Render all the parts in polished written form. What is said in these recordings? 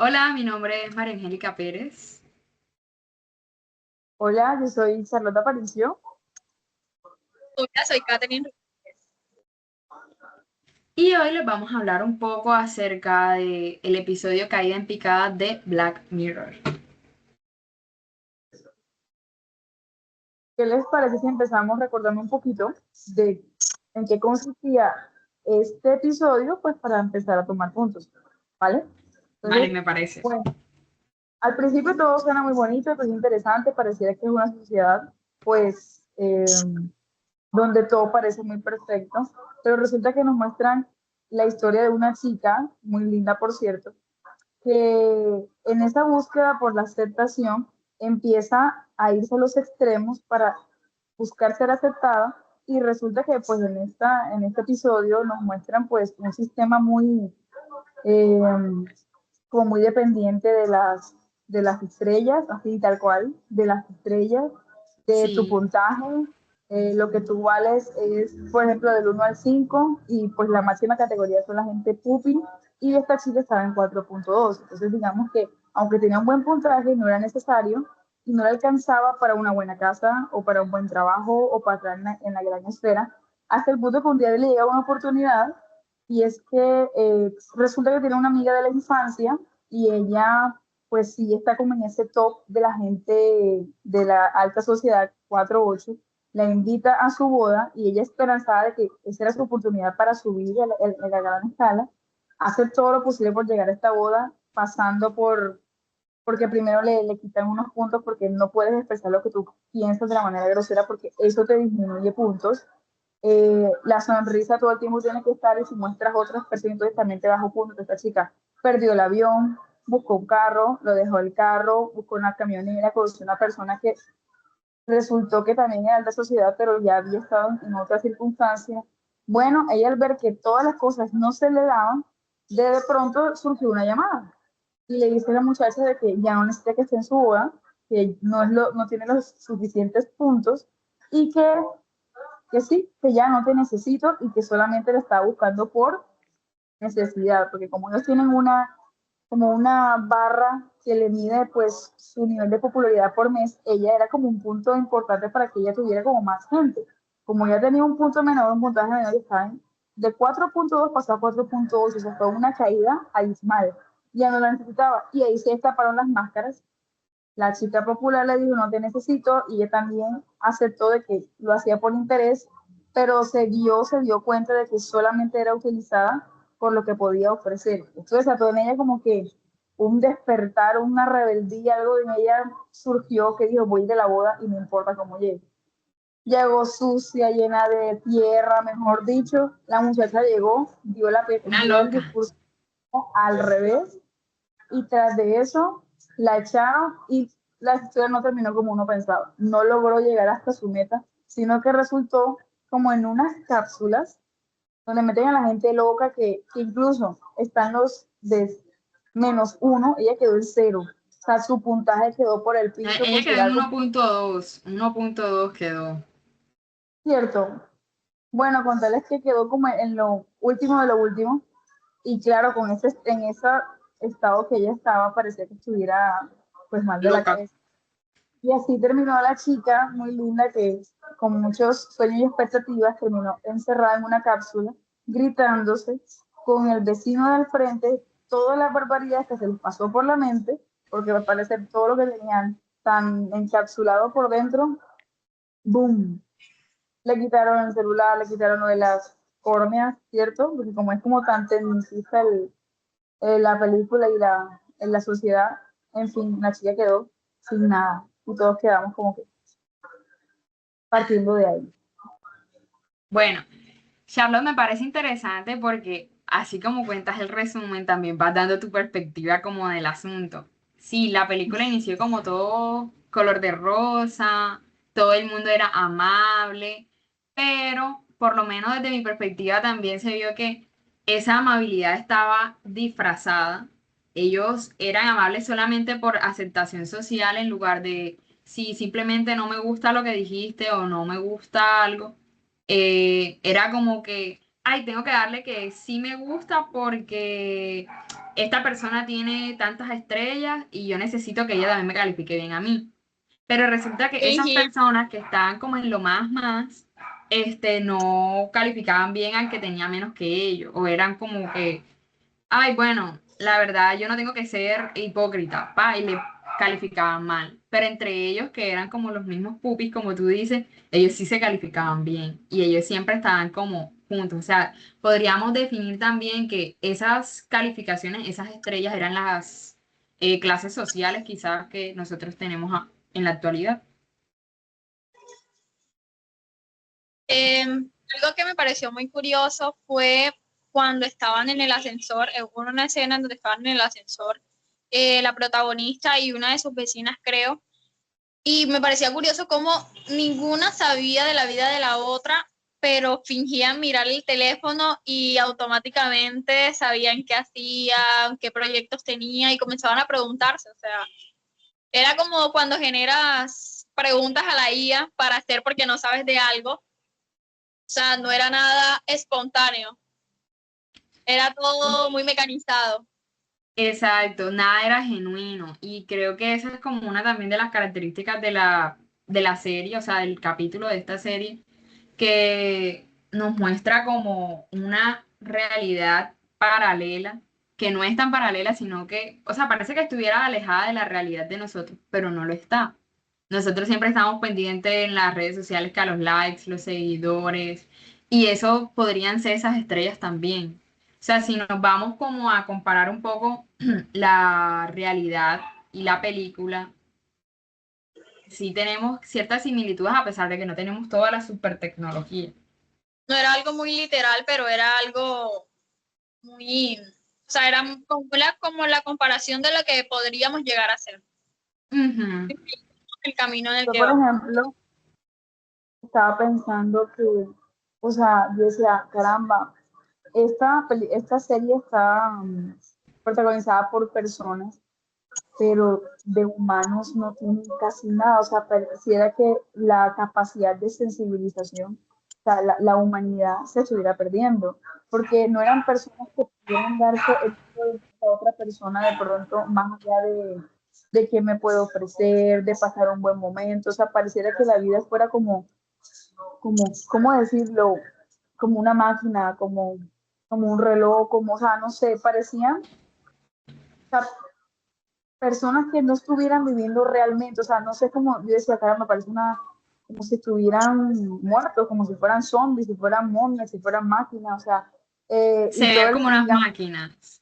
Hola, mi nombre es María Angélica Pérez Hola, yo soy Charlotte Aparicio. Hola, soy Katherine. y hoy les vamos a hablar un poco acerca de el episodio Caída en Picada de Black Mirror. ¿Qué les parece si empezamos recordando un poquito de en qué consistía este episodio? Pues para empezar a tomar puntos, ¿vale? Vale, Entonces, me parece. bueno, al principio todo suena muy bonito, pues interesante, pareciera que es una sociedad, pues, donde todo parece muy perfecto, pero resulta que nos muestran la historia de una chica, muy linda por cierto, que en esa búsqueda por la aceptación empieza a irse a los extremos para buscar ser aceptada y resulta que pues en este episodio nos muestran pues un sistema muy eh, como muy dependiente de las estrellas, así tal cual, de las estrellas, de tu Sí, puntaje, lo que tú vales es, por ejemplo, del 1 al 5 y pues la máxima categoría son la gente pupi y esta chica estaba en 4.2. Entonces digamos que aunque tenía un buen puntaje, no era necesario y no le alcanzaba para una buena casa o para un buen trabajo o para estar en la gran esfera, hasta el punto que un día le llega una oportunidad y es que resulta que tiene una amiga de la infancia y ella pues sí está como en ese top de la gente de la alta sociedad 4-8, la invita a su boda y ella esperanzada de que esa era su oportunidad para subir a la gran escala, hace todo lo posible por llegar a esta boda, pasando porque primero le quitan unos puntos porque no puedes expresar lo que tú piensas de la manera grosera porque eso te disminuye puntos. La sonrisa todo el tiempo tiene que estar y si muestras otras personas entonces también te bajo puntos. Esta chica perdió el avión, buscó un carro, lo dejó el carro, buscó una camionera, conoció una persona que resultó que también era de alta sociedad, pero ya había estado en otras circunstancias. Bueno, ella al ver que todas las cosas no se le daban, de pronto surgió una llamada y le dice a la muchacha de que ya no necesita que esté en su boda, que no tiene los suficientes puntos y que sí, que ya no te necesito y que solamente la estaba buscando por necesidad, porque como ellos tienen como una barra que le mide pues su nivel de popularidad por mes, ella era como un punto importante para que ella tuviera como más gente. Como ella tenía un punto menor, un puntaje menor, estaban de 4.2 pasó a 4.8, o sea, fue una caída abismal. Ya no la necesitaba. Y ahí se destaparon las máscaras. La chica popular le dijo, no te necesito, y ella también aceptó de que lo hacía por interés, pero se dio cuenta de que solamente era utilizada por lo que podía ofrecer. Esto desató en ella como que un despertar, una rebeldía, algo en ella surgió que dijo, voy de la boda y no importa cómo llegue. Llegó sucia, llena de tierra, mejor dicho. La muchacha llegó, una dio el loca. discurso al revés y tras de eso la echaron y la historia no terminó como uno pensaba. No logró llegar hasta su meta, sino que resultó como en unas cápsulas donde meten a la gente loca que incluso están los de -1, ella quedó en 0. O sea, su puntaje quedó por el piso Ella por quedó ser en algo 1.2, 1.2 quedó. cierto. Bueno, contarles que quedó como en lo último de lo último. Y claro, en ese estado que ella estaba, parecía que estuviera pues mal de la Loca. cabeza. Y así terminó la chica, muy linda, que con muchos sueños y expectativas terminó encerrada en una cápsula, gritándose con el vecino del frente todas las barbaridades que se les pasó por la mente, porque al parecer todo lo que tenían tan encapsulado por dentro, ¡boom! Le quitaron el celular, le quitaron lo de las córneas, ¿cierto? Porque como es como tan tecnicista la película y en la sociedad, en fin, la chica quedó sin nada y todos quedamos como que partiendo de ahí. Bueno, Charlotte me parece interesante porque así como cuentas el resumen, también vas dando tu perspectiva como del asunto. Sí, la película inició como todo color de rosa, todo el mundo era amable, pero por lo menos desde mi perspectiva también se vio que esa amabilidad estaba disfrazada. Ellos eran amables solamente por aceptación social en lugar de si simplemente no me gusta lo que dijiste o no me gusta algo, era como que, ay, tengo que darle que sí me gusta porque esta persona tiene tantas estrellas y yo necesito que ella también me califique bien a mí. Pero resulta que esas Ujú. personas que estaban como en lo más, no calificaban bien al que tenía menos que ellos, o eran como que, ay, bueno, la verdad yo no tengo que ser hipócrita, pa, y le calificaban mal. Pero entre ellos, que eran como los mismos pupis, como tú dices, ellos sí se calificaban bien y ellos siempre estaban como juntos. O sea, podríamos definir también que esas calificaciones, esas estrellas eran las clases sociales quizás que nosotros tenemos en la actualidad. Algo que me pareció muy curioso fue cuando estaban en el ascensor, hubo una escena en donde estaban en el ascensor, la protagonista y una de sus vecinas, creo, y me parecía curioso cómo ninguna sabía de la vida de la otra, pero fingían mirar el teléfono y automáticamente sabían qué hacían, qué proyectos tenía y comenzaban a preguntarse. O sea, era como cuando generas preguntas a la IA para hacer porque no sabes de algo. O sea, no era nada espontáneo, era todo muy mecanizado. Exacto, nada era genuino y creo que esa es como una también de las características de la serie, o sea, del capítulo de esta serie, que nos muestra como una realidad paralela, que no es tan paralela, sino que, o sea, parece que estuviera alejada de la realidad de nosotros, pero no lo está. Nosotros siempre estamos pendientes en las redes sociales que a los likes, los seguidores, y eso podrían ser esas estrellas también. O sea, si nos vamos como a comparar un poco la realidad y la película, sí tenemos ciertas similitudes a pesar de que no tenemos toda la super tecnología. No era algo muy literal, pero era algo muy, o sea, era como la comparación de lo que podríamos llegar a ser, Ujú. el camino en el Yo, que por vamos. ejemplo, estaba pensando que, o sea, yo decía, caramba, esta serie está protagonizada por personas, pero de humanos no tienen casi nada, o sea, pareciera que la capacidad de sensibilización, o sea, la humanidad se estuviera perdiendo, porque no eran personas que pudieran darse el punto de vista a otra persona de pronto más allá de qué me puede ofrecer, de pasar un buen momento, o sea, pareciera que la vida fuera ¿cómo decirlo? Como una máquina, como un reloj, como, o sea, no sé, parecían, o sea, personas que no estuvieran viviendo realmente, o sea, no sé cómo, yo decía, cara, me parece como si estuvieran muertos, como si fueran zombies, si fueran momias, si fueran máquinas, o sea, Se y todo veía el, como unas digamos, máquinas.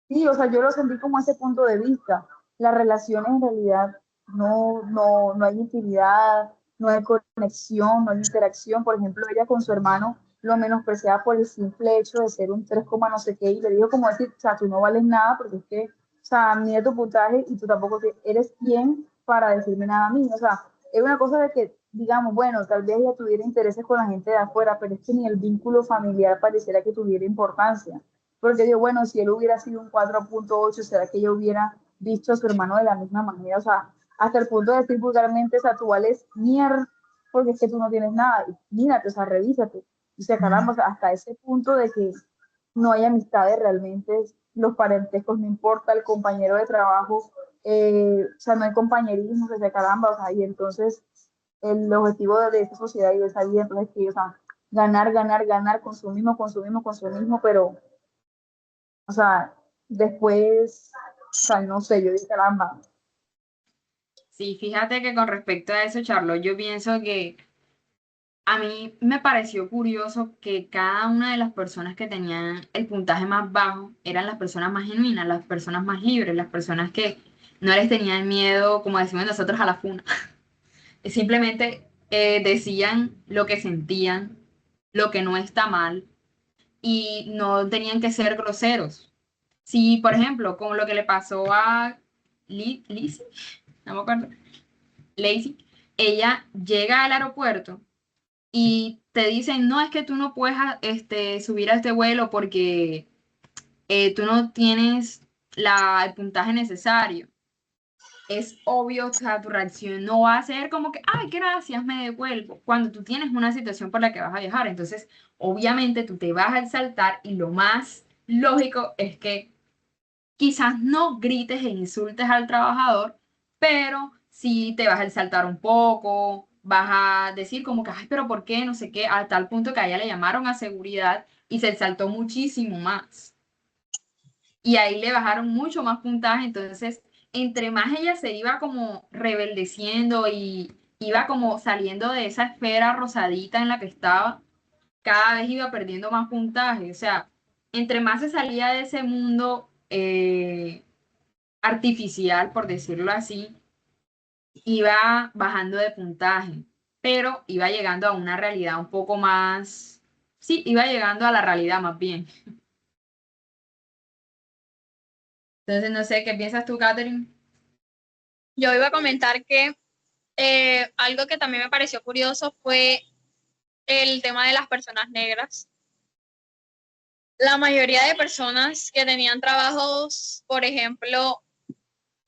sí, o sea, yo lo sentí como ese punto de vista. Las relaciones en realidad no hay intimidad, no hay conexión, no hay interacción. Por ejemplo, ella con su hermano lo menospreciaba por el simple hecho de ser un 3, no sé qué, y le dijo como decir, o sea, tú no vales nada porque es que, o sea, mide tu puntaje y tú tampoco eres quien para decirme nada a mí. O sea, es una cosa de que, digamos, bueno, tal vez ella tuviera intereses con la gente de afuera, pero es que ni el vínculo familiar pareciera que tuviera importancia. Porque digo, bueno, si él hubiera sido un 4.8, ¿será que yo hubiera visto a su hermano de la misma manera? O sea, hasta el punto de decir vulgarmente, o sea, tú vales mierda porque es que tú no tienes nada. Y mírate, o sea, revísate. Y se caramba, o sea, hasta ese punto de que no hay amistades realmente, los parentescos no importa, el compañero de trabajo, o sea, no hay compañerismo, que se caramba, o sea, y entonces el objetivo de esta sociedad y de esa vida, entonces, que, o sea, ganar, ganar, ganar, consumismo, consumismo, consumismo, pero o sea, después, o sea, no sé, yo dije, caramba, Sí, fíjate que con respecto a eso, Charlotte, yo pienso que a mí me pareció curioso que cada una de las personas que tenían el puntaje más bajo eran las personas más genuinas, las personas más libres, las personas que no les tenían miedo, como decimos nosotros, a la funa. Simplemente decían lo que sentían, lo que no está mal, y no tenían que ser groseros. Si, por ejemplo, como lo que le pasó a Lizzie, no me acuerdo, Lacey, ella llega al aeropuerto y te dicen, no, es que tú no puedes subir a este vuelo porque tú no tienes el puntaje necesario. Es obvio, o sea, tu reacción no va a ser como que, ay, gracias, me devuelvo, cuando tú tienes una situación por la que vas a viajar. Entonces, obviamente, tú te vas a exaltar y lo más lógico es que quizás no grites e insultes al trabajador, pero sí te vas a exaltar un poco, vas a decir como que, ay, pero ¿por qué? No sé qué, a tal punto que a ella le llamaron a seguridad y se exaltó muchísimo más. Y ahí le bajaron mucho más puntaje, entonces, entre más ella se iba como rebeldeciendo y iba como saliendo de esa esfera rosadita en la que estaba, cada vez iba perdiendo más puntaje. O sea, entre más se salía de ese mundo artificial, por decirlo así, iba bajando de puntaje, pero iba llegando a una realidad un poco más, sí, iba llegando a la realidad más bien. Entonces, no sé, ¿qué piensas tú, Catherine? Yo iba a comentar que algo que también me pareció curioso fue el tema de las personas negras. La mayoría de personas que tenían trabajos, por ejemplo,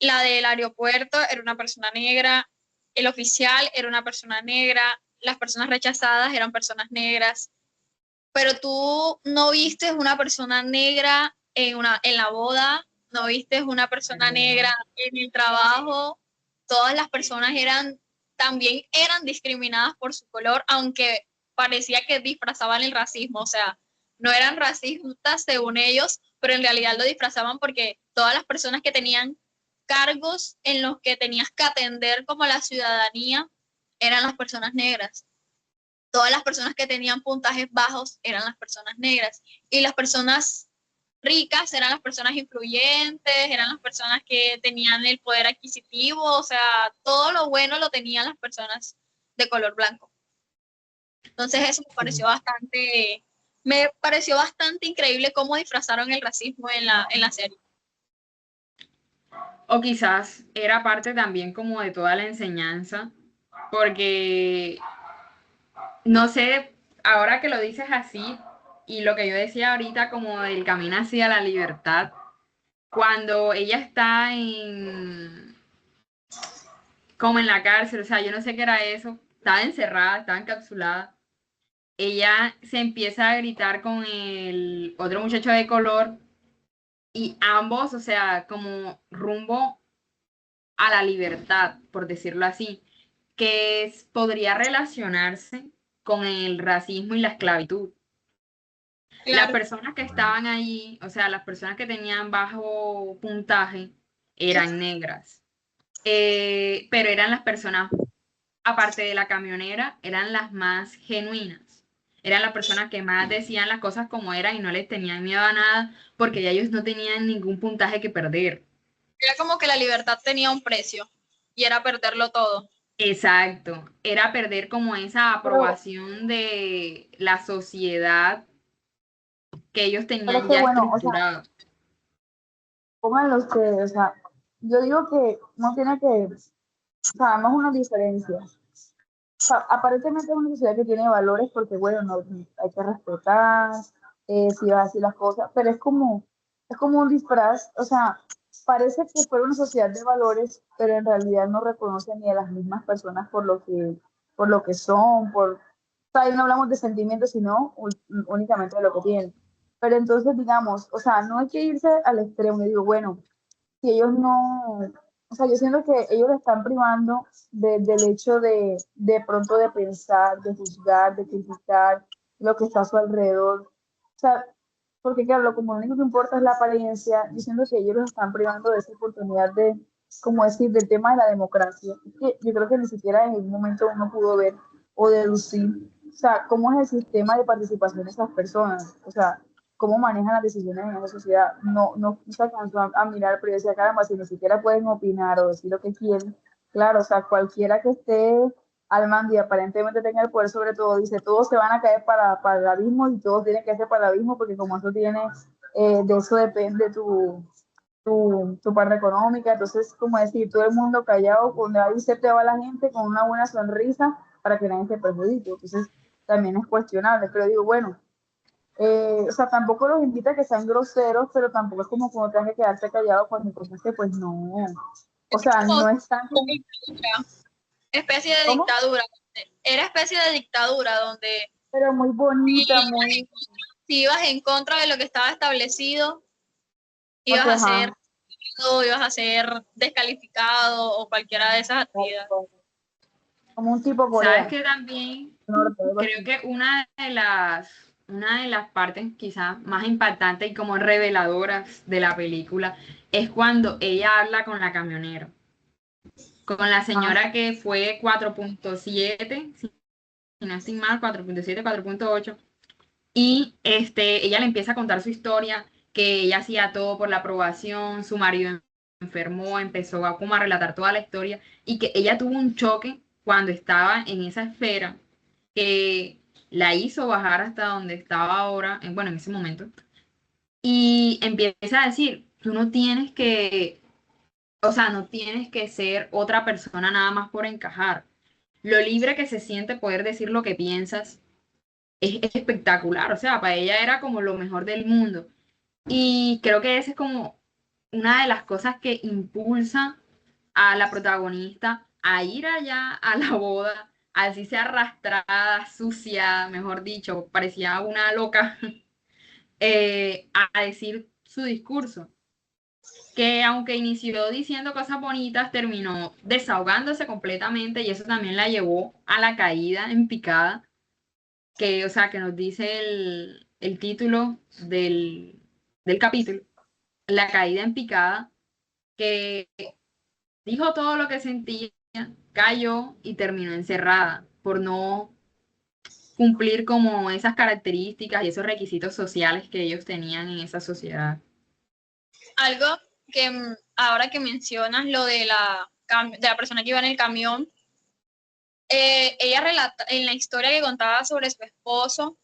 la del aeropuerto era una persona negra, el oficial era una persona negra, las personas rechazadas eran personas negras, pero tú no viste una persona negra en la boda, no viste una persona negra en el trabajo, todas las personas también eran discriminadas por su color, aunque parecía que disfrazaban el racismo, o sea, no eran racistas según ellos, pero en realidad lo disfrazaban porque todas las personas que tenían cargos en los que tenías que atender como la ciudadanía eran las personas negras. Todas las personas que tenían puntajes bajos eran las personas negras y las personas ricas eran las personas influyentes, eran las personas que tenían el poder adquisitivo, o sea, todo lo bueno lo tenían las personas de color blanco. Entonces eso me pareció bastante increíble cómo disfrazaron el racismo en la serie. O quizás era parte también como de toda la enseñanza, porque no sé, ahora que lo dices así, y lo que yo decía ahorita como del camino hacia la libertad, cuando ella está como en la cárcel, o sea, yo no sé qué era eso, estaba encerrada, estaba encapsulada, ella se empieza a gritar con el otro muchacho de color y ambos, o sea, como rumbo a la libertad, por decirlo así, podría relacionarse con el racismo y la esclavitud. Las Claro, personas que estaban allí, o sea, las personas que tenían bajo puntaje, eran negras. Pero eran las personas, aparte de la camionera, eran las más genuinas. Eran las personas que más decían las cosas como eran y no les tenían miedo a nada porque ya ellos no tenían ningún puntaje que perder. era como que la libertad tenía un precio y era perderlo todo. Exacto, era perder como esa Pero, aprobación de la sociedad que ellos pero es tenían que ya bueno, o sea, estructurada. pónganlo ustedes, o sea, yo digo que no tiene que, o sea, no es una diferencia. O sea, aparentemente es una sociedad que tiene valores porque, bueno, no, hay que respetar, si va así las cosas, pero es como un disfraz, o sea, parece que fuera una sociedad de valores, pero en realidad no reconoce ni a las mismas personas por lo que son, o sea, ahí no hablamos de sentimientos, sino únicamente de lo que tienen. Pero entonces, digamos, o sea, no hay que irse al extremo, y digo, bueno, si ellos no, o sea, yo siento que ellos lo están privando del hecho de pronto de pensar, de juzgar, de criticar lo que está a su alrededor. O sea, porque claro, como lo único que importa es la apariencia, yo siento que ellos los están privando de esa oportunidad de, como decir, del tema de la democracia. Es que yo creo que ni siquiera en un momento uno pudo ver o deducir, o sea, cómo es el sistema de participación de esas personas. O sea, cómo manejan las decisiones en esa sociedad. No se alcanzó a mirar, pero yo decía, caramba, si ni siquiera pueden opinar o decir lo que quieren, claro, o sea, cualquiera que esté al mando y aparentemente tenga el poder sobre todo, dice, todos se van a caer para el abismo y todos tienen que ser para el abismo porque como eso tiene, de eso depende tu parte económica, entonces, como decir, todo el mundo callado, donde ahí se te va la gente con una buena sonrisa para que nadie se perjudique, entonces también es cuestionable, pero digo, bueno, o sea, tampoco los invita a que sean groseros, pero tampoco es como cuando tengas que quedarte callado cuando cosas que pues no, o sea, Como no es tan como, dictadura, especie de ¿cómo? dictadura. Era especie de dictadura donde Pero muy bonita, muy, si ibas en contra de lo que estaba establecido, ibas porque a ser ajá, ibas a ser descalificado o cualquiera de esas actividades. Como un tipo Sabes Corea. que también Norte, algo creo así. que una de las partes quizás más impactantes y como reveladoras de la película es cuando ella habla con la camionera, con la Ah, señora que fue 4.7, si no estoy mal, 4.7, 4.8, y ella le empieza a contar su historia, que ella hacía todo por la aprobación, su marido enfermó, empezó a como a relatar toda la historia, y que ella tuvo un choque cuando estaba en esa esfera que la hizo bajar hasta donde estaba ahora, bueno, en ese momento, y empieza a decir, tú no tienes que, o sea, no tienes que ser otra persona nada más por encajar. Lo libre que se siente poder decir lo que piensas es espectacular, o sea, para ella era como lo mejor del mundo. Y creo que esa es como una de las cosas que impulsa a la protagonista a ir allá a la boda, así sea arrastrada, sucia, mejor dicho, parecía una loca, a decir su discurso, que aunque inició diciendo cosas bonitas, terminó desahogándose completamente y eso también la llevó a la caída en picada, que, o sea, que nos dice el título del capítulo, la caída en picada, que dijo todo lo que sentía, cayó y terminó encerrada por no cumplir como esas características y esos requisitos sociales que ellos tenían en esa sociedad. Algo que ahora que mencionas lo de la persona que iba en el camión, ella relata en la historia que contaba sobre su esposo,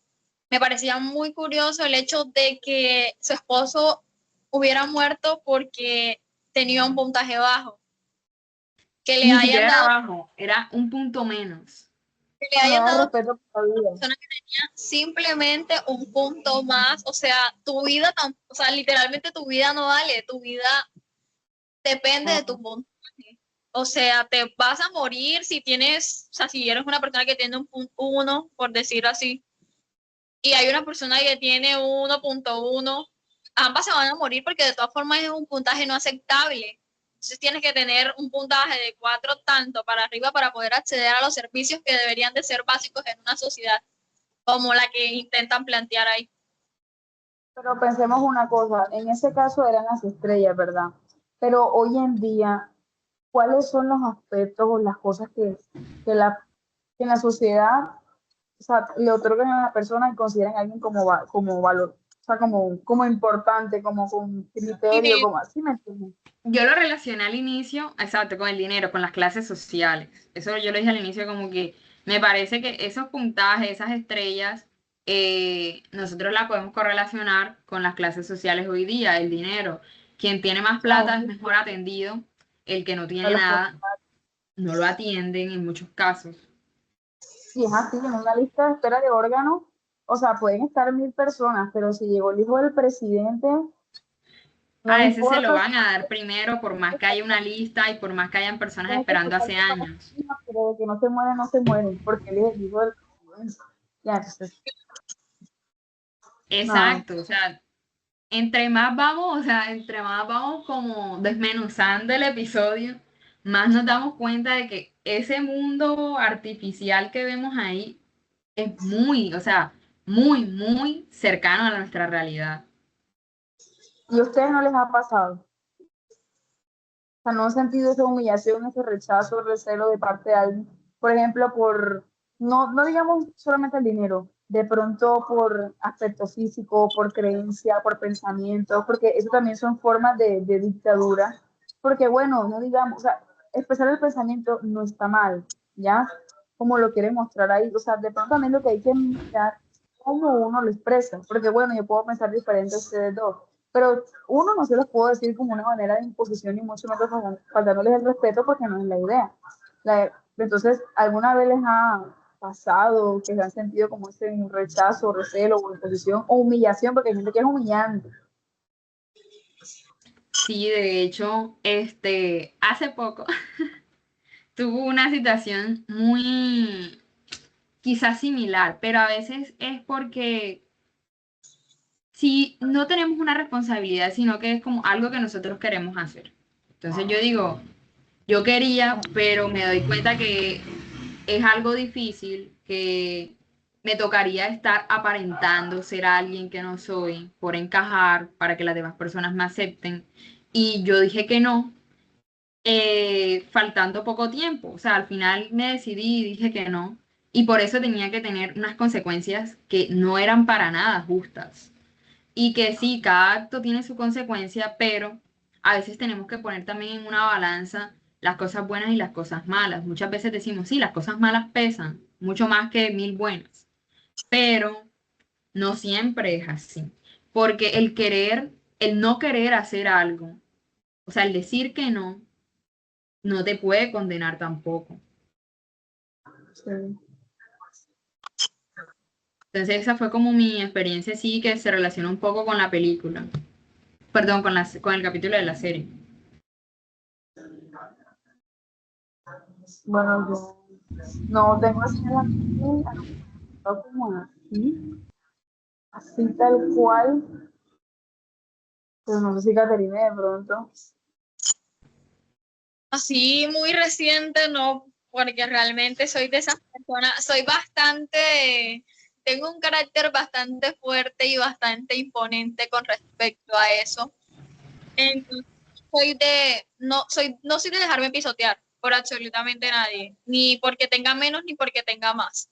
me parecía muy curioso el hecho de que su esposo hubiera muerto porque tenía un puntaje bajo, que le Ni hayan siquiera era dado, abajo, era un punto menos. que le no hayan da dado respeto por la vida. persona que tenía simplemente un punto más, o sea, tu vida, o sea, literalmente tu vida no vale, tu vida depende de tu puntaje. O sea, te vas a morir si tienes, o sea, si eres una persona que tiene un punto 1, por decirlo así, y hay una persona que tiene 1.1, ambas se van a morir porque de todas formas es un puntaje no aceptable. Entonces tienes que tener un puntaje de 4 tanto para arriba para poder acceder a los servicios que deberían de ser básicos en una sociedad como la que intentan plantear ahí. Pero pensemos una cosa, en ese caso eran las estrellas, ¿verdad? Pero hoy en día, ¿cuáles son los aspectos o las cosas que en la sociedad, o sea, le otorgan a la persona y consideran a alguien como valor? O sea, como importante, como con criterio, Y como así, ¿me entiendes? Yo lo relacioné al inicio, exacto, con el dinero, con las clases sociales. Eso yo lo dije al inicio como que me parece que esos puntajes, esas estrellas, nosotros las podemos correlacionar con las clases sociales hoy día, el dinero. Quien tiene más La plata es gente mejor atendido, el que no a tiene los nada no lo atienden en muchos casos. si es así, en una lista de espera de órganos, o sea, pueden estar 1000 personas, pero si llegó el hijo del presidente, no A ese se lo importa si van a dar primero, por más que haya una lista y por más que hayan personas tiene que esperando escuchar hace que somos años. hijos, pero de que no se mueren, no se mueren, porque él es el hijo del presidente. Ya, entonces, no, Exacto, o sea, entre más vamos como desmenuzando el episodio, más nos damos cuenta de que ese mundo artificial que vemos ahí es muy, o sea, muy, muy cercano a nuestra realidad. y a ustedes no les ha pasado. O sea, no han sentido esa humillación, ese rechazo, recelo de parte de alguien, por ejemplo, no digamos solamente el dinero, de pronto por aspecto físico, por creencia, por pensamiento, porque eso también son formas de dictadura, porque bueno, no digamos, o sea, expresar el pensamiento no está mal, ¿ya? Como lo quiere mostrar ahí, o sea, de pronto también lo que hay que mirar cómo uno lo expresa, porque bueno, yo puedo pensar diferente a ustedes dos, pero uno no se los puedo decir como una manera de imposición y mucho menos faltándoles el respeto porque no es la idea. Entonces, ¿alguna vez les ha pasado que se han sentido como ese rechazo, recelo o imposición o humillación? Porque hay gente que es humillante. Sí, de hecho, hace poco tuvo una situación muy quizás similar, pero a veces es porque si no tenemos una responsabilidad, sino que es como algo que nosotros queremos hacer. Entonces yo digo, yo quería, pero me doy cuenta que es algo difícil, que me tocaría estar aparentando ser alguien que no soy por encajar, para que las demás personas me acepten. Y yo dije que no, faltando poco tiempo. O sea, al final me decidí y dije que no. Y por eso tenía que tener unas consecuencias que no eran para nada justas. Y que sí, cada acto tiene su consecuencia, pero a veces tenemos que poner también en una balanza las cosas buenas y las cosas malas. Muchas veces decimos, sí, las cosas malas pesan, mucho más que mil buenas, pero no siempre es así. Porque el querer, el no querer hacer algo, o sea, el decir que no, no te puede condenar tampoco. Sí. Entonces esa fue como mi experiencia, sí, que se relaciona un poco con la película. Perdón, con el capítulo de la serie. Bueno, yo no tengo así en la mente, algo como así tal cual, pero no sé si Caterina de pronto. Así muy reciente, no, porque realmente soy de esas personas, soy bastante, tengo un carácter bastante fuerte y bastante imponente con respecto a eso. Entonces, no soy de dejarme pisotear por absolutamente nadie, ni porque tenga menos ni porque tenga más.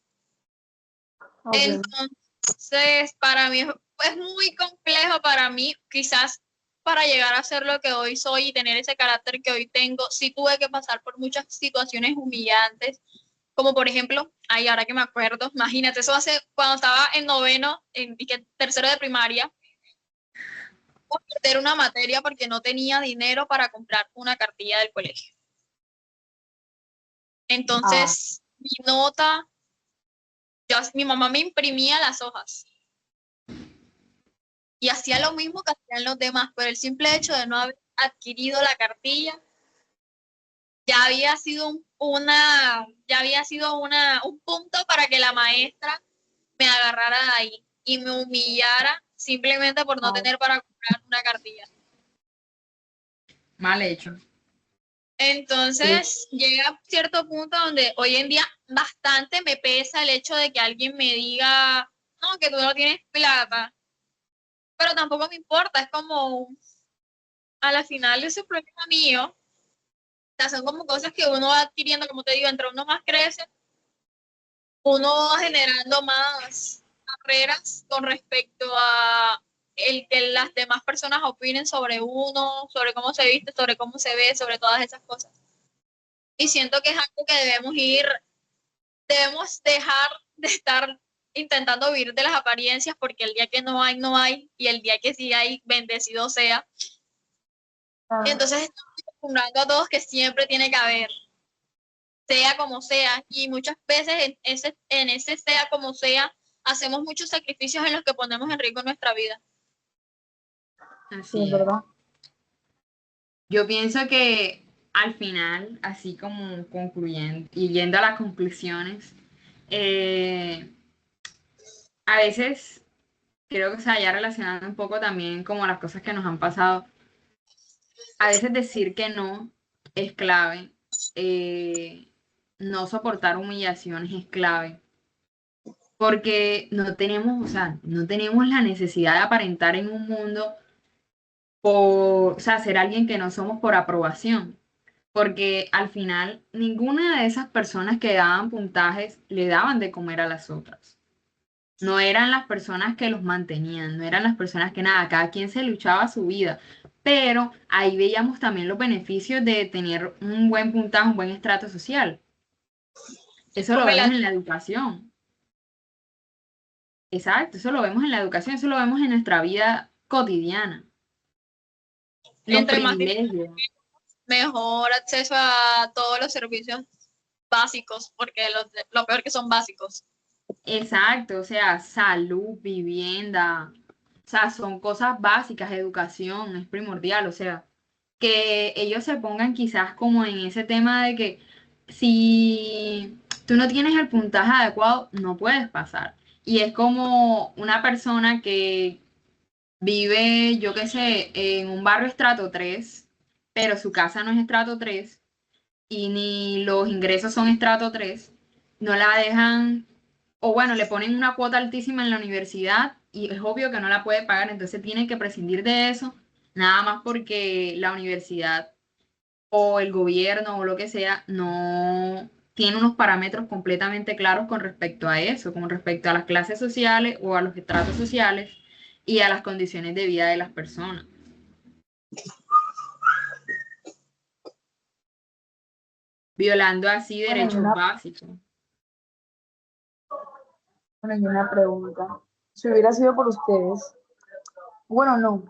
Okay. Entonces, para mí es muy complejo para mí, quizás para llegar a ser lo que hoy soy y tener ese carácter que hoy tengo, sí tuve que pasar por muchas situaciones humillantes, como por ejemplo, ay, ahora que me acuerdo, imagínate, eso hace cuando estaba en noveno, y que tercero de primaria, perder una materia porque no tenía dinero para comprar una cartilla del colegio. Ah, Entonces, mi nota, mi mamá me imprimía las hojas y hacía lo mismo que hacían los demás, pero el simple hecho de no haber adquirido la cartilla ya había sido un punto para que la maestra me agarrara de ahí y me humillara simplemente por no ah, tener para comprar una cartilla. Mal hecho. sí, Entonces llega cierto punto donde hoy en día bastante me pesa el hecho de que alguien me diga, no, que tú no tienes plata, pero tampoco me importa, es como a la final es un problema mío. O sea, son como cosas que uno va adquiriendo, como te digo, entre uno más crece, uno va generando más barreras con respecto a el que las demás personas opinen sobre uno, sobre cómo se viste, sobre cómo se ve, sobre todas esas cosas. Y siento que es algo que debemos dejar de estar intentando vivir de las apariencias porque el día que no hay, no hay, y el día que sí hay, bendecido sea. Y ah, entonces estamos acostumbrando a todos que siempre tiene que haber, sea como sea, y muchas veces en ese sea como sea, hacemos muchos sacrificios en los que ponemos en riesgo nuestra vida. sí, es Así es. verdad. Yo pienso que al final, así como concluyendo y yendo a las conclusiones, eh, a veces creo que o sea, ya relacionando un poco también como las cosas que nos han pasado, a veces decir que no es clave, no soportar humillaciones es clave, porque no tenemos, o sea, no tenemos la necesidad de aparentar en un mundo por, o sea, ser alguien que no somos por aprobación. Porque al final ninguna de esas personas que daban puntajes le daban de comer a las otras. No eran las personas que los mantenían, no eran las personas que nada, cada quien se luchaba su vida. Pero ahí veíamos también los beneficios de tener un buen puntaje, un buen estrato social. Eso lo vemos en la educación. Exacto, eso lo vemos en la educación, eso lo vemos en nuestra vida cotidiana. Los Entre más privilegios. mejor acceso a todos los servicios básicos, porque lo peor que son básicos. Exacto, o sea, salud, vivienda, o sea, son cosas básicas, educación es primordial, o sea, que ellos se pongan quizás como en ese tema de que si tú no tienes el puntaje adecuado, no puedes pasar. Y es como una persona que vive, yo qué sé, en un barrio estrato 3, pero su casa no es estrato 3 y ni los ingresos son estrato 3, no la dejan, o bueno, le ponen una cuota altísima en la universidad y es obvio que no la puede pagar, entonces tiene que prescindir de eso, nada más porque la universidad o el gobierno o lo que sea no tiene unos parámetros completamente claros con respecto a eso, con respecto a las clases sociales o a los estratos sociales y a las condiciones de vida de las personas, violando así Bueno, derechos básicos. y una pregunta. Si hubiera sido por ustedes, bueno, no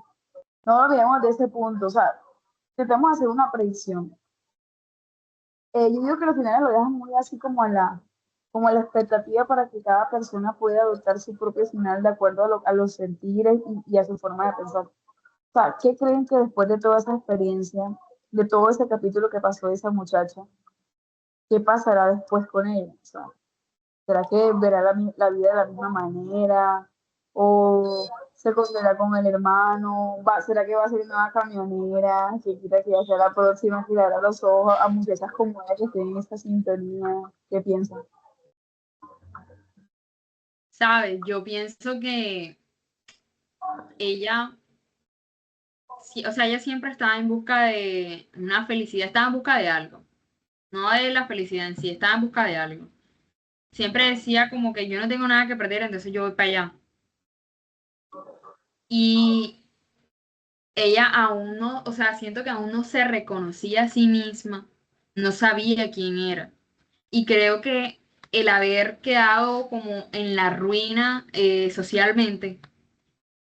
lo olvidemos de ese punto, o sea, intentamos hacer una predicción. Yo digo que los finales lo dejan muy así como a la expectativa para que cada persona pueda adoptar su propio final de acuerdo a los sentires y a su forma de pensar. O sea, ¿qué creen que después de toda esa experiencia, de todo ese capítulo que pasó de esa muchacha, qué pasará después con ella? O sea, ¿será que verá la vida de la misma manera? ¿O se considerará con el hermano? ¿Será que va a ser una camionera que quita que ya sea la próxima que le abra los ojos a muchachas como ella que estén en esta sintonía? ¿Qué piensan? ¿Sabes? Yo pienso que ella, sí, o sea, ella siempre estaba en busca de una felicidad, estaba en busca de algo, no de la felicidad en sí, estaba en busca de algo. Siempre decía como que yo no tengo nada que perder, entonces yo voy para allá. Y ella aún no, o sea, siento que aún no se reconocía a sí misma, no sabía quién era. Y creo que el haber quedado como en la ruina socialmente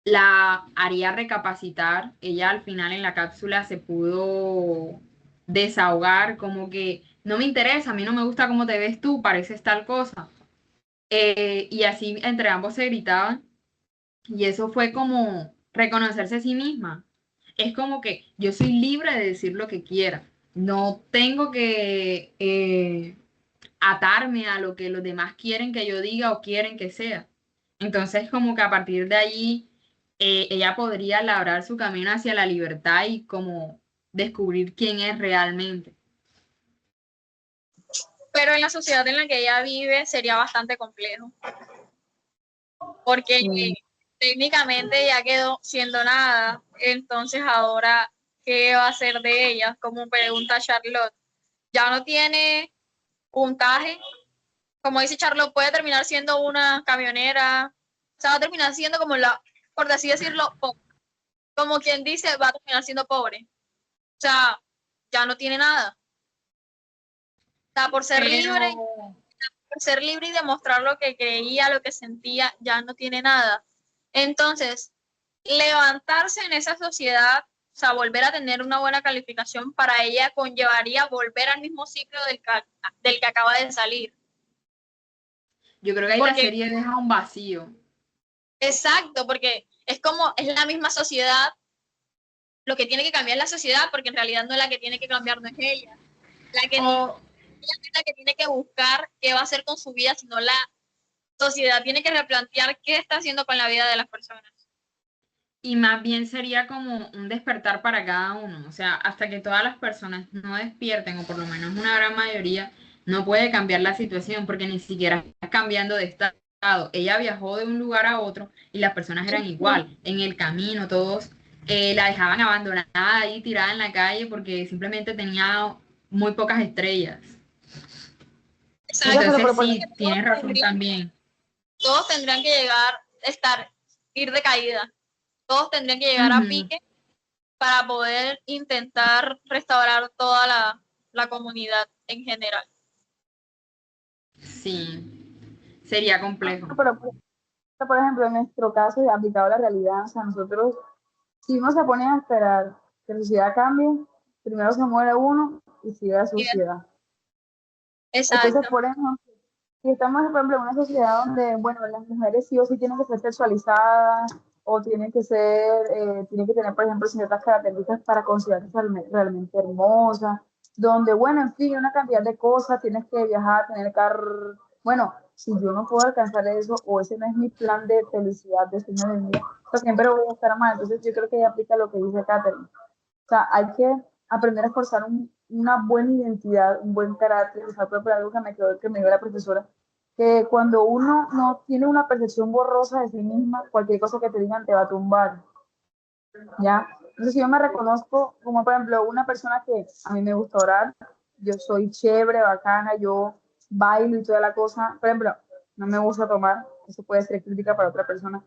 la haría recapacitar. Ella al final en la cápsula se pudo desahogar como que no me interesa, a mí no me gusta cómo te ves tú, pareces tal cosa. Y así entre ambos se gritaban y eso fue como reconocerse a sí misma. Es como que yo soy libre de decir lo que quiera. No tengo que atarme a lo que los demás quieren que yo diga o quieren que sea. Entonces, como que a partir de allí, ella podría labrar su camino hacia la libertad y como descubrir quién es realmente. Pero en la sociedad en la que ella vive sería bastante complejo, porque Sí. técnicamente ya quedó siendo nada, entonces ahora, ¿qué va a hacer de ella? Como pregunta Charlotte, ya no tiene puntaje, como dice Charlotte, puede terminar siendo una camionera, o sea, va a terminar siendo como por así decirlo, como quien dice, va a terminar siendo pobre, o sea, ya no tiene nada. O sea, Pero por ser libre y demostrar lo que creía, lo que sentía, ya no tiene nada. Entonces, levantarse en esa sociedad, o sea, volver a tener una buena calificación para ella conllevaría volver al mismo ciclo del que acaba de salir. yo creo que ahí la Porque, serie deja un vacío. exacto, porque es como, es la misma sociedad, lo que tiene que cambiar la sociedad, porque en realidad no es la que tiene que cambiar, no es ella. La que, ella O, es la que tiene que buscar qué va a hacer con su vida, sino la sociedad tiene que replantear qué está haciendo con la vida de las personas. y más bien sería como un despertar para cada uno. O sea, hasta que todas las personas no despierten, o por lo menos una gran mayoría, no puede cambiar la situación porque ni siquiera está cambiando de estado. Ella viajó de un lugar a otro y las personas eran igual. En el camino, todos la dejaban abandonada ahí, tirada en la calle porque simplemente tenía muy pocas estrellas. Mira, Exacto, Entonces, pero sí, tienes razón también. todos tendrían que llegar, ir de caída. Todos tendrían que llegar a Ujú. pique para poder intentar restaurar toda la comunidad en general. Sí, sería complejo. por ejemplo, en nuestro caso, aplicado a la realidad, o sea, nosotros, si uno se pone a esperar que la sociedad cambie, primero se muere uno y sigue la sociedad. Entonces, Exacto. por ejemplo, si estamos, por ejemplo, en una sociedad donde, bueno, las mujeres sí o sí tienen que ser sexualizadas o tienen que tener, por ejemplo, ciertas características para considerarse realmente hermosas, donde, bueno, en fin, una cantidad de cosas, tienes que viajar, tener carro, bueno, si yo no puedo alcanzar eso o ese no es mi plan de felicidad, de sueño de vida, pues siempre voy a estar mal. Entonces yo creo que ahí aplica lo que dice Catherine. O sea, hay que aprender a esforzar una buena identidad, un buen carácter. O sea, por algo que que me dio la profesora, que cuando uno no tiene una percepción borrosa de sí misma, cualquier cosa que te digan te va a tumbar. ¿Ya? Entonces, si yo me reconozco como, por ejemplo, una persona que a mí me gusta orar, yo soy chévere, bacana, yo bailo y toda la cosa, por ejemplo, no me gusta tomar, eso puede ser crítica para otra persona,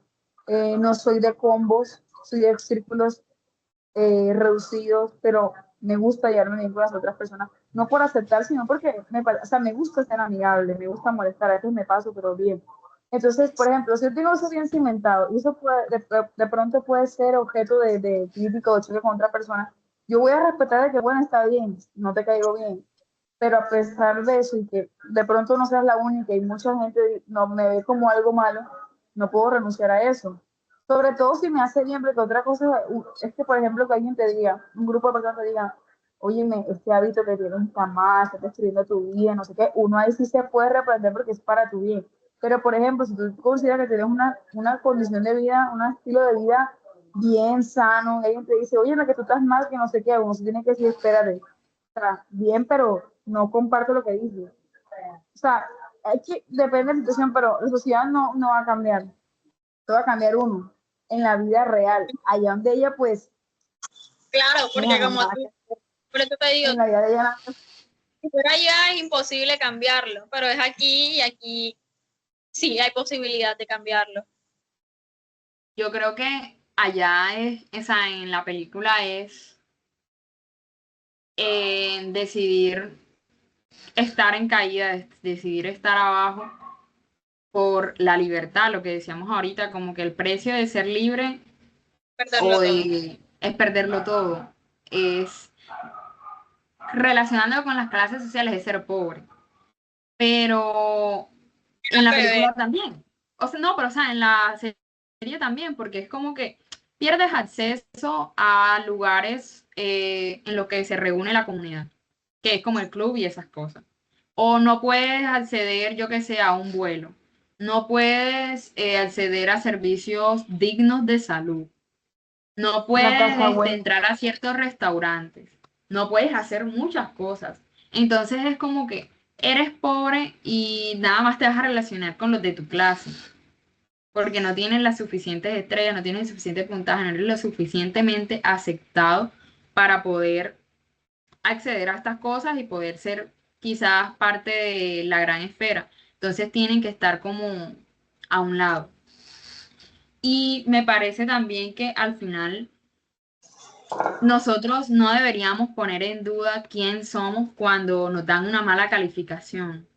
no soy de combos, soy de círculos reducidos, pero me gusta llevarme bien con las otras personas, no por aceptar, sino porque o sea, me gusta ser amigable, me gusta molestar, a veces me paso, pero bien. Entonces, por ejemplo, si yo tengo eso bien cimentado y eso de pronto puede ser objeto de crítica o choque con otra persona, yo voy a respetar de que, bueno, está bien, no te caigo bien, pero a pesar de eso y que de pronto no seas la única y mucha gente no me ve como algo malo, no puedo renunciar a eso. Sobre todo si me hace bien, porque otra cosa es que, por ejemplo, que alguien te diga, un grupo de personas te diga, óyeme, este hábito que tienes está mal, está destruyendo tu vida, no sé qué, uno ahí sí se puede reprender porque es para tu bien. Pero, por ejemplo, si tú consideras que tienes una condición de vida, un estilo de vida bien sano, alguien te dice, oye, que tú estás mal, que no sé qué, uno se tiene que decir, espérate, o sea, bien, pero no comparto lo que dices. O sea, hay que, depende de la situación, pero la sociedad no va a cambiar, todo va a cambiar uno en la vida real. Allá donde ella, pues, Claro, mira, porque no como nada tú, que hacer. por eso te digo, En la vida de ella, si fuera allá es imposible cambiarlo, pero es aquí y aquí sí hay posibilidad de cambiarlo. Yo creo que allá es, esa en la película es decidir estar en caída, decidir estar abajo por la libertad, lo que decíamos ahorita, como que el precio de ser libre Perderlo o todo. de es perderlo todo, es relacionándolo con las clases sociales es ser pobre, pero en Nada la que ver. película también, o sea, no, pero o sea, en la serie también, porque es como que pierdes acceso a lugares en los que se reúne la comunidad, que es como el club y esas cosas. O no puedes acceder, yo que sé, a un vuelo. No puedes acceder a servicios dignos de salud. No una puedes casa buena. entrar a ciertos restaurantes. No puedes hacer muchas cosas. Entonces es como que eres pobre y nada más te vas a relacionar con los de tu clase. Porque no tienes las suficientes estrellas, no tienes el suficiente puntaje, no eres lo suficientemente aceptado para poder acceder a estas cosas y poder ser quizás parte de la gran esfera. Entonces tienen que estar como a un lado. Y me parece también que al final nosotros no deberíamos poner en duda quién somos cuando nos dan una mala calificación.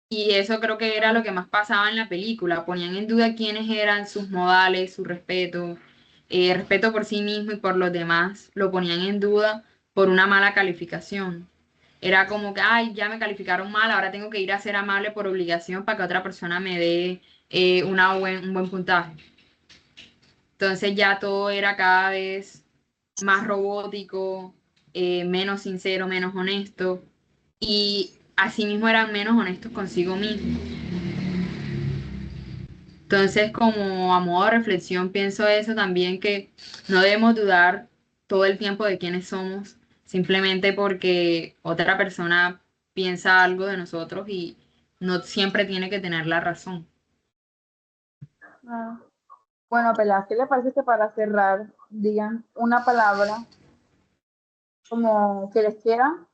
Y eso creo que era lo que más pasaba en la película. Ponían en duda quiénes eran sus modales, su respeto, respeto por sí mismo y por los demás. Lo ponían en duda por una mala calificación. Era como que, ay, ya me calificaron mal, ahora tengo que ir a ser amable por obligación para que otra persona me dé un buen puntaje. Entonces ya todo era cada vez más robótico, menos sincero, menos honesto y asimismo eran menos honestos consigo mismos. Entonces, como a modo de reflexión, pienso eso también, que no debemos dudar todo el tiempo de quiénes somos, simplemente porque otra persona piensa algo de nosotros y no siempre tiene que tener la razón. Ah. Bueno, Pelas, ¿qué le parece que para cerrar digan una palabra como que les quiera,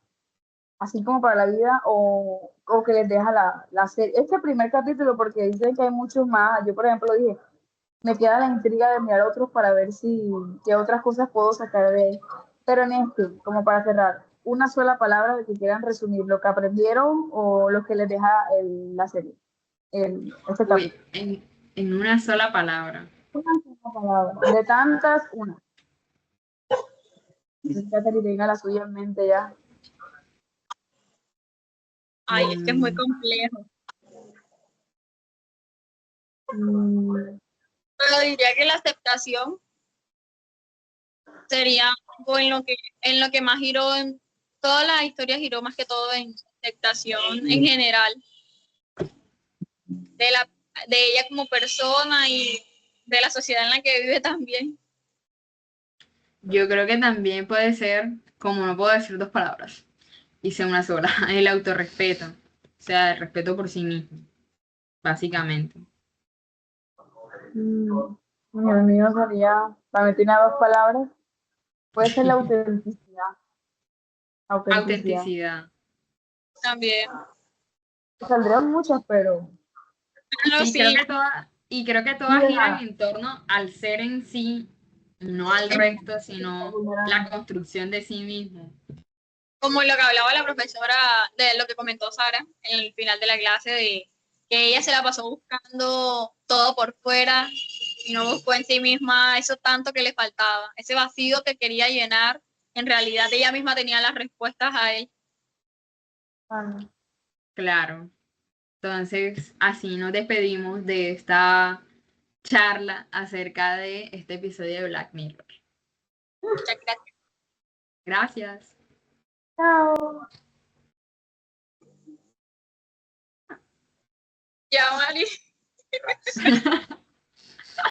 así como para la vida, o que les deja la serie? Este primer capítulo, porque dicen que hay muchos más. Yo, por ejemplo, dije, me queda la intriga de mirar otros para ver si qué otras cosas puedo sacar de él. Pero en este, como para cerrar, una sola palabra de que quieran resumir lo que aprendieron o lo que les deja la serie, este Uy, capítulo. en una sola palabra. Una sola palabra. De tantas, una. Ya te tenga la suya en mente ya. Ay, es que es muy Mm, complejo. Mm, Pero diría que la aceptación sería algo en lo que más giró, en toda la historia giró más que todo en aceptación en general. de ella como persona y de la sociedad en la que vive también. Yo creo que también puede ser, como no puedo decir dos palabras, hice una sola, el autorrespeto. O sea, el respeto por sí mismo, básicamente. El mío sería, también tiene dos palabras, puede ser la autenticidad. Autenticidad. Autenticidad. También. Saldrían muchas, pero No, Sí, creo sí, que todas, y creo que todas giran mira, en torno al ser en sí, no al resto, sino la construcción de sí mismo. como lo que hablaba la profesora, de lo que comentó Sara en el final de la clase, de que ella se la pasó buscando todo por fuera y no buscó en sí misma eso tanto que le faltaba, ese vacío que quería llenar, en realidad ella misma tenía las respuestas a él. Claro. Entonces, así nos despedimos de esta charla acerca de este episodio de Black Mirror. Muchas gracias. Gracias. chao. Ya, Mari.